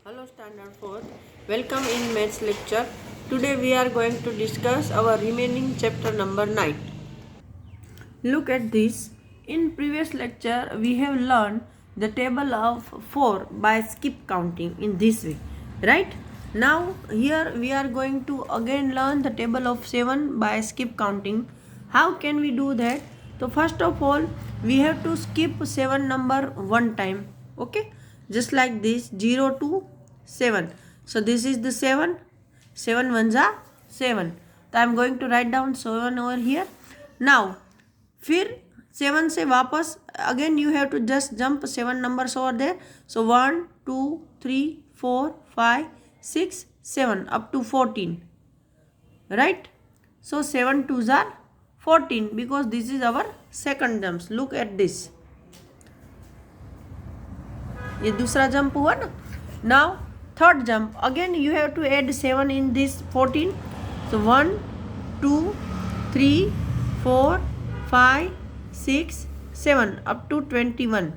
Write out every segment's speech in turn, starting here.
Hello Standard 4th. Welcome in Maths lecture. Today we are going to discuss our remaining chapter number 9. Look at this. In previous lecture we have learned the table of 4 by skip counting in this way. Right? Now here we are going to again learn the table of 7 by skip counting. How can we do that? So first of all we have to skip 7 number one time. Okay? Just like this 0 to 7. So this is the 7. 7 ones are 7. So I am going to write down 7 over here. Now फिर 7 से वापस again you have to just jump 7 numbers over there. So 1 2 3 4 5 6 7 up to 14. Right? So 7 twos are 14 because this is our second jumps. Look at this. ये दूसरा jump हुआ ना. Now third jump again you have to add 7 in this 14. So 1 2 3 4 5 6 7 up to 21.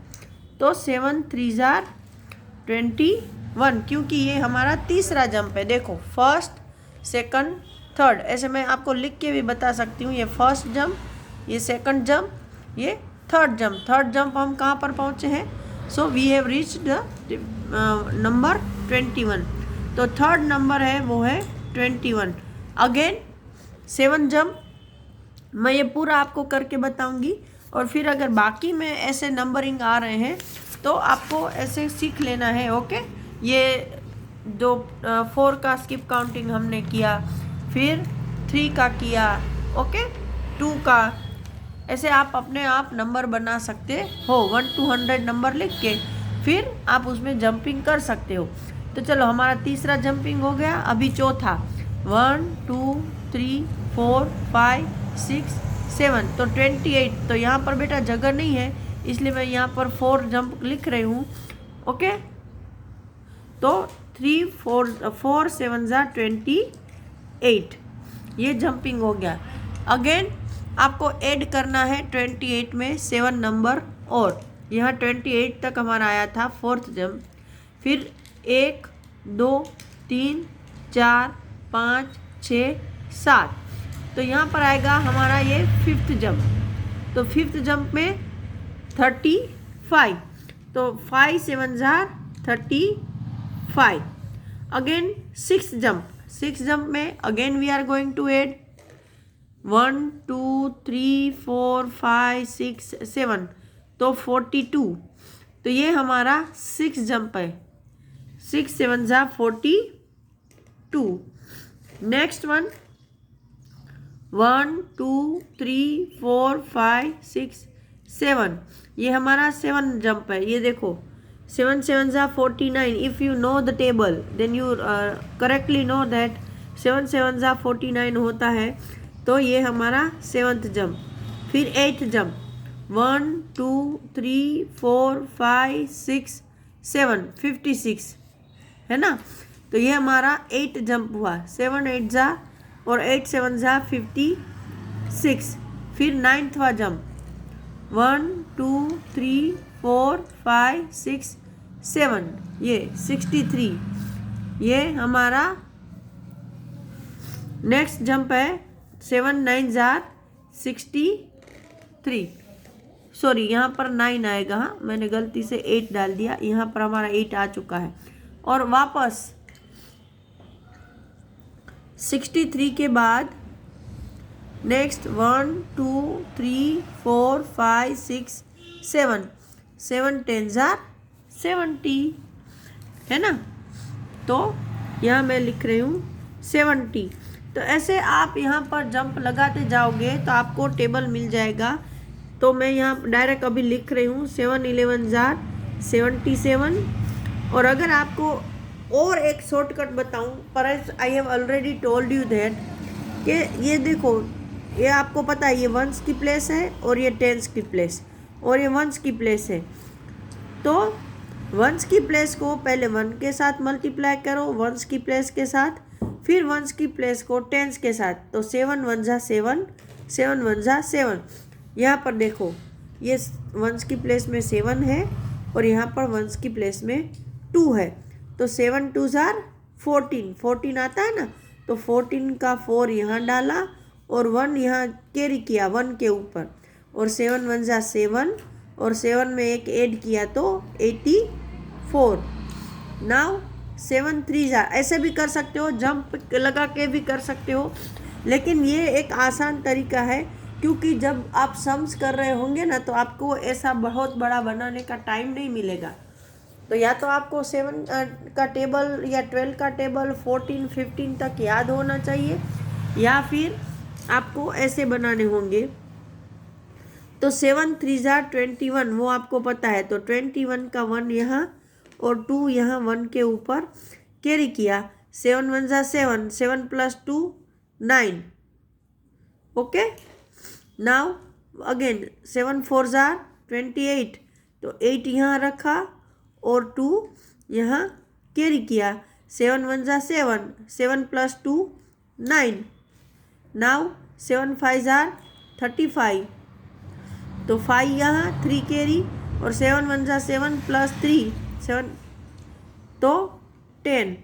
तो 7 3s are 21 क्योंकि ये हमारा तीसरा jump है. देखो फर्स्ट सेकंड थर्ड ऐसे मैं आपको लिख के भी बता सकती हूँ. ये फर्स्ट जंप, ये सेकंड जंप, ये थर्ड जंप. थर्ड जंप हम कहाँ पर पहुँचे हैं? So we have reached the number 21. तो थर्ड नंबर है वो है 21. अगेन 7 जंप मैं ये पूरा आपको करके बताऊंगी और फिर अगर बाकी में ऐसे नंबरिंग आ रहे हैं तो आपको ऐसे सीख लेना है. ओके? ये जो 4 का स्किप काउंटिंग हमने किया, फिर 3 का किया, ओके, 2 का, ऐसे आप अपने आप नंबर बना सकते हो. 1 to 100 नंबर लिख के फिर आप उसमें जंपिंग कर सकते हो. तो चलो हमारा तीसरा जंपिंग हो गया. अभी चौथा 1 2 3 4 5 6 7 तो 28. तो यहाँ पर बेटा जगह नहीं है इसलिए मैं यहाँ पर 4 जंप लिख रही हूँ. ओके? तो 3 4 7 ज़ा 28. ये जंपिंग हो गया. अगेन आपको ऐड करना है 28 में 7 नंबर और यहाँ 28 तक हमारा आया था फोर्थ जंप. फिर 1 2 3 4 5 6 7 तो यहाँ पर आएगा हमारा ये फिफ्थ जंप. तो फिफ्थ जंप में 35. तो 5 7 ज़ार 35. अगेन सिक्स जंप में again we are going to add 1 2 3 4 5 6 7 तो 42. तो ये हमारा सिक्स जंप है. 6 7 ज़ा 42. नेक्स्ट वन 1 2 3 4 5 6 7 ये हमारा 7 जंप है. ये देखो 7 7 ज़ा 49. If you know the table then you correctly know that 7 7 ज़ा 49 होता है. तो ये हमारा 7th जंप. फिर 8th जंप 1 2 3 4 5 6 7 56 है ना. तो ये हमारा 8 जंप हुआ. 7 8 ज़ा और 8 7 ज़ा 56. फिर 9th वाला जंप 1 2 3 4 5 6 7 ये 63. ये हमारा नेक्स्ट जंप है. 7 9 ज़ा 63. सॉरी यहाँ पर 9 आएगा. हाँ मैंने गलती से 8 डाल दिया. यहाँ पर हमारा 8 आ चुका है. और वापस 63 के बाद नेक्स्ट 1 2 3 4 5 6 7 7 10 ज़ा 70 है ना. तो यहाँ मैं लिख रही हूँ 70. तो ऐसे आप यहाँ पर जंप लगाते जाओगे तो आपको टेबल मिल जाएगा. तो मैं यहाँ डायरेक्ट अभी लिख रही हूँ 7 11 ज़ा 77. और अगर आपको और एक शॉर्टकट बताऊँ, पर I have already told you that कि ये देखो ये आपको पता है ये वंस की प्लेस है और ये टेंस की प्लेस और ये वंस की प्लेस है. तो वंस की प्लेस को पहले 1 के साथ मल्टीप्लाई करो, वंस की प्लेस के साथ, फिर वंस की प्लेस को टेंस के साथ. तो 7 1 ज़ा 7 7 1 ज़ा 7. यहाँ पर देखो ये वंस की प्लेस में 7 है और यहाँ पर वंस की प्लेस में 2 है. तो 7 2 जार 14, 14 आता है ना, तो 14 का 4 यहाँ डाला और 1 यहाँ कैरी किया 1 के ऊपर, और 7 1 जार 7, और 7 में एक ऐड किया तो 84। नाउ 7 3 जार, ऐसे भी कर सकते हो, जंप लगा के भी कर सकते हो, लेकिन ये एक आसान तरीका है, क्योंकि जब आप सम्स कर रहे होंगे ना तो आपको ऐसा बहुत बड़ा बनाने का टाइम नहीं मिलेगा। तो या तो आपको 7 का टेबल या 12 का टेबल 14 15 तक याद होना चाहिए, या फिर आपको ऐसे बनाने होंगे। तो 7 3 जार 21 वो आपको पता है, तो 21 का 1 यहाँ और 2 यहाँ 1 के ऊपर कैरी किया, 7 1 jar 7, 7 + 2 9। Okay, now again 7 4 jar 28, तो 8 यहाँ रखा और 2 यहाँ कैरी किया, 7 1 जार 7, 7 + 2 9। नाउ 7 5 जार 35, तो 5 यहाँ 3 कैरी, और 7 1 जार 7 + 3 7, तो 10।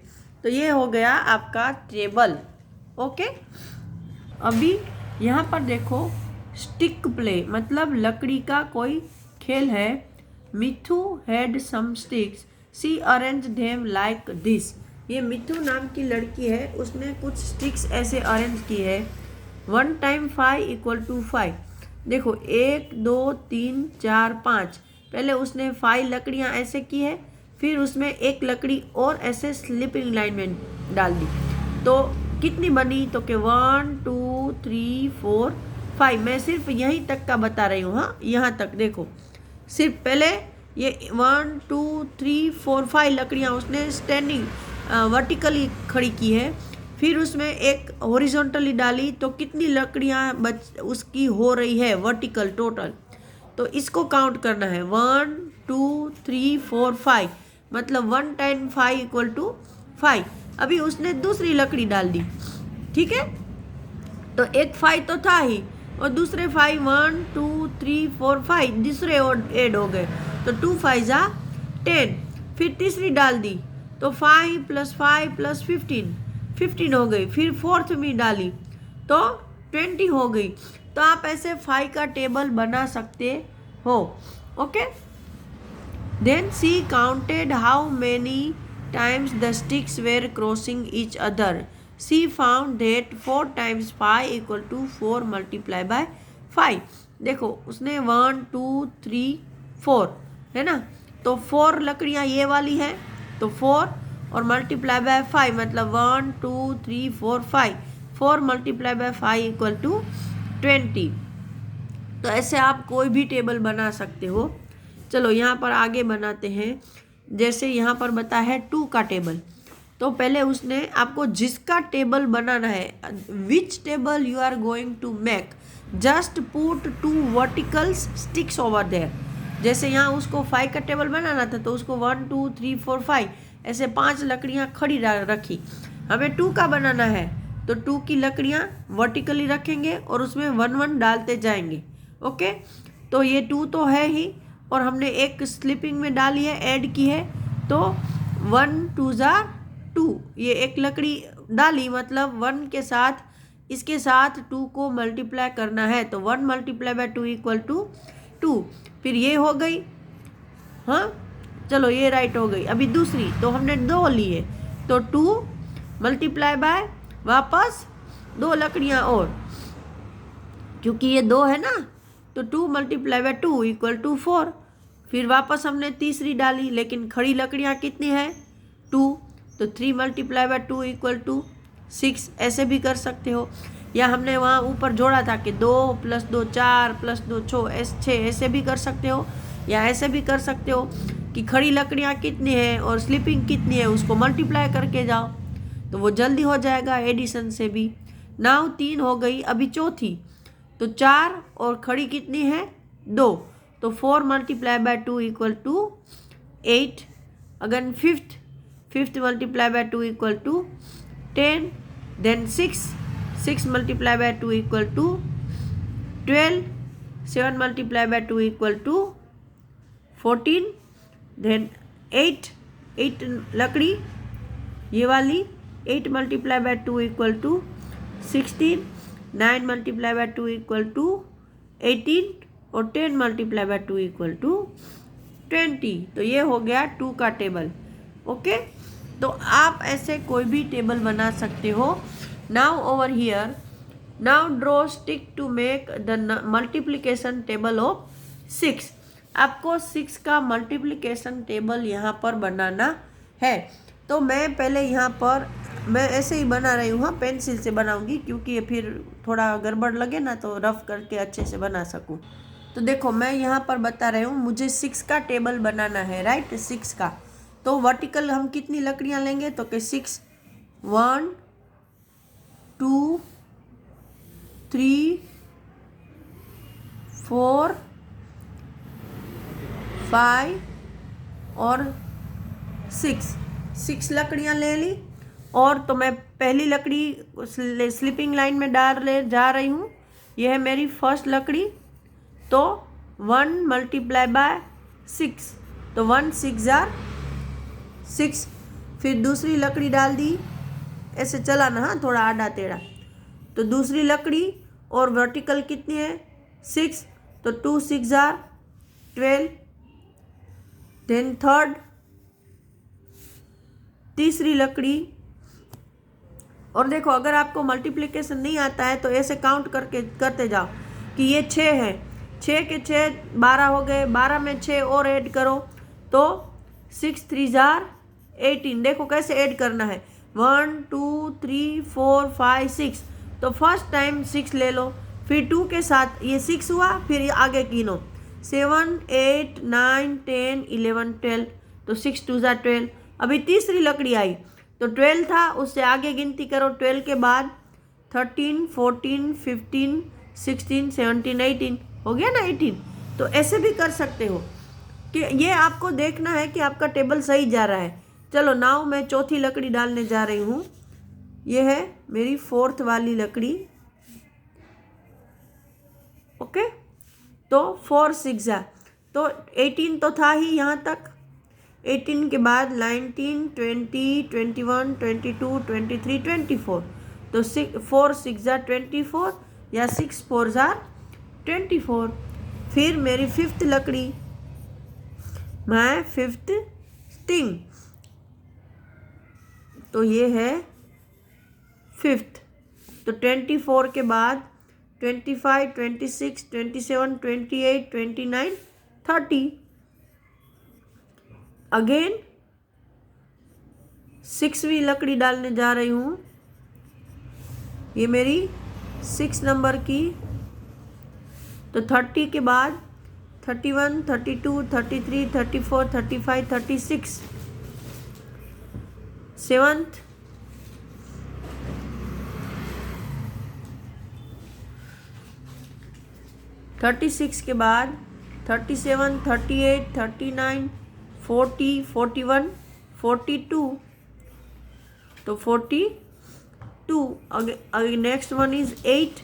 तो ये हो गया आपका टेबल। ओके, अभी यहाँ पर देखो स्टिक प्ले, मतलब लकड़ी का कोई खेल है। Mithu had some sticks, she arrange them like this. ये मिथु नाम की लड़की है, उसने कुछ स्टिक्स ऐसे अरेंज की है। 1 × 5 = 5। देखो 1 2 3 4 5, पहले उसने 5 लकड़ियाँ ऐसे की है, फिर उसमें एक लकड़ी और ऐसे स्लिपिंग लाइन में डाल दी, तो कितनी बनी, तो कि 1 2 3 4 5। मैं सिर्फ यहीं तक का बता रही हूँ, हाँ यहाँ तक देखो, सिर्फ पहले ये 1 2 3 4 5 लकड़ियाँ उसने स्टैंडिंग वर्टिकली खड़ी की है, फिर उसमें एक हॉरिजॉन्टली डाली, तो कितनी लकड़ियाँ उसकी हो रही है वर्टिकल टोटल, तो इसको काउंट करना है। 1 2 3 4 5, मतलब 1 × 5 = 5। अभी उसने दूसरी लकड़ी डाल दी, ठीक है, तो एक 5 तो था ही, और दूसरे 5 1 2 3 4 5 दूसरे और ऐड हो गए, तो 2 5 जा 10। फिर तीसरी डाल दी, तो 5 + 5 + 15 15 हो गई। फिर फोर्थ में डाली, तो 20 हो गई। तो आप ऐसे 5 का टेबल बना सकते हो। Okay, then she counted how many times the sticks were crossing each other. She found that 4 × 5 = 4 × 5। देखो उसने 1 2 3 4 है ना, तो 4 लकड़ियाँ ये वाली है, तो 4 और × 5, मतलब 1 2 3 4 5, 4 × 5 = 20। तो ऐसे आप कोई भी टेबल बना सकते हो। चलो यहाँ पर आगे बनाते हैं। जैसे यहाँ पर बता है 2 का टेबल, तो पहले उसने आपको जिसका टेबल बनाना है, which table you are going to make, just put 2 verticals sticks over there. जैसे यहाँ उसको 5 का टेबल बनाना था, तो उसको 1 2 3 4 5 ऐसे 5 लकड़ियाँ खड़ी रखी। हमें 2 का बनाना है, तो 2 की लकड़ियाँ वर्टिकली रखेंगे और उसमें 1 1 डालते जाएंगे। ओके, तो ये 2 तो है ही, और हमने एक स्लिपिंग में डाली है, ऐड की है, तो 1 2 जार 2, ये एक लकड़ी डाली, मतलब 1 के साथ इसके साथ 2 को मल्टीप्लाई करना है, तो 1 × 2 = 2। फिर ये हो गई, हाँ चलो ये राइट हो गई। अभी दूसरी, तो हमने 2 लिए, तो 2 × वापस 2 लकड़ियाँ और, क्योंकि ये 2 है ना, तो 2 × 2 = 4। फिर वापस हमने तीसरी डाली, लेकिन खड़ी लकड़ियाँ कितनी है 2, तो 3 × 2 = 6। ऐसे भी कर सकते हो, या हमने वहाँ ऊपर जोड़ा था कि 2 + 2 4 + 2 6, ऐसे भी कर सकते हो। या ऐसे भी कर सकते हो कि खड़ी लकड़ियाँ कितनी है और स्लिपिंग कितनी है, उसको मल्टीप्लाई करके जाओ, तो वो जल्दी हो जाएगा एडिशन से भी। नाउ 3 हो गई, अभी चौथी, तो 4 और खड़ी कितनी है 2, तो 4 × 2 = 8। Again fifth × 2 = 10। देन 6 × 2 = 12। 7 × 2 = 14। देन 8 8 लकड़ी ये वाली, 8 multiply by 2 equal to 16, 9 multiply by 2 equal to 18 और 10 मल्टीप्लाई बाय 2 इक्वल टू 20। तो ये हो गया 2 का टेबल। ओके, तो आप ऐसे कोई भी टेबल बना सकते हो। Now over here, now draw stick to make the multiplication table of 6। आपको 6 का मल्टीप्लिकेशन टेबल यहाँ पर बनाना है। तो मैं पहले यहाँ पर मैं ऐसे ही बना रही हूँ, पेंसिल से बनाऊंगी क्योंकि ये फिर थोड़ा गड़बड़ लगे ना तो रफ करके अच्छे से बना सकूँ। तो देखो मैं यहाँ पर बता रही हूँ, मुझे 6 का टेबल बनाना है, राइट, 6 का। तो वर्टिकल हम कितनी लकड़ियाँ लेंगे, तो कि 6, 1 2 3 4 5 और 6 लकड़ियाँ ले ली। और तो मैं पहली लकड़ी स्लीपिंग लाइन में जा रही हूँ। यह है मेरी फर्स्ट लकड़ी। तो 1 मल्टीप्लाई बाय 6, तो 1 6 जार 6। फिर दूसरी लकड़ी डाल दी, ऐसे चलाना, हाँ, थोड़ा आड़ा टेढ़ा। तो दूसरी लकड़ी और वर्टिकल कितनी है 6, तो 2 6 जार 12। देन थर्ड, तीसरी लकड़ी। और देखो अगर आपको मल्टीप्लिकेशन नहीं आता है तो ऐसे काउंट करते जाओ कि ये 6 है, 6 के 6 12 हो गए, 12 में 6 और ऐड करो तो 6 3 जार 18। देखो कैसे ऐड करना है, 1 2 3 4 5 6। तो फर्स्ट टाइम 6 ले लो, फिर 2 के साथ ये 6 हुआ, फिर आगे गिनो 7 8 9 10 11 12। तो 6 2 जार 12। अभी तीसरी लकड़ी आई तो 12 था, उससे आगे गिनती करो। 12 के बाद 13 14 15 16 17 18 हो गया ना 18। तो ऐसे भी कर सकते हो कि ये आपको देखना है कि आपका टेबल सही जा रहा है। चलो नाउ मैं चौथी लकड़ी डालने जा रही हूँ। ये है मेरी 4th वाली लकड़ी। ओके, तो 4 6 जा, तो 18 तो था ही यहाँ तक। 18 के बाद 19 20 21 22 23 24। तो 4 6 जार 24 या 6 4 जार 24। फिर मेरी 5th लकड़ी, माय 5th स्टिंग। तो ये है 5th। तो 24 के बाद 25 26 27 28 29 30। अगेन 6वीं लकड़ी डालने जा रही हूँ। ये मेरी 6 नंबर की। तो 30 के बाद 31 32 33 34 35 36। 7th, 36 के बाद 37 38 39 40 41 42। तो 42। Again next one is 8।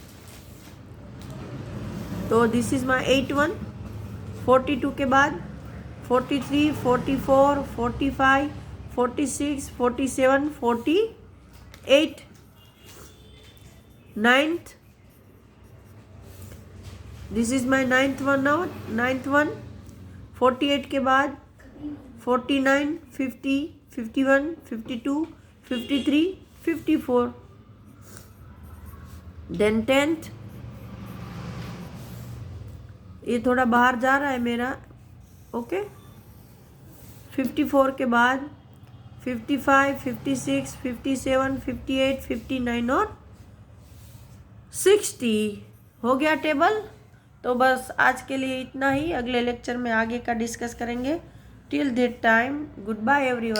तो दिस इज माई 8 वन। 42 के बाद 43 44 45 46 47 48। 9th, this is my 9th one. Now 9th one. 48 के बाद 49 50 51 52 53 54। देन 10th, ये थोड़ा बाहर जा रहा है मेरा। ओके, 54 के बाद 55 56 57 58 59 और 60 हो गया टेबल। तो बस आज के लिए इतना ही। अगले लेक्चर में आगे का डिस्कस करेंगे। Till that time, goodbye everyone.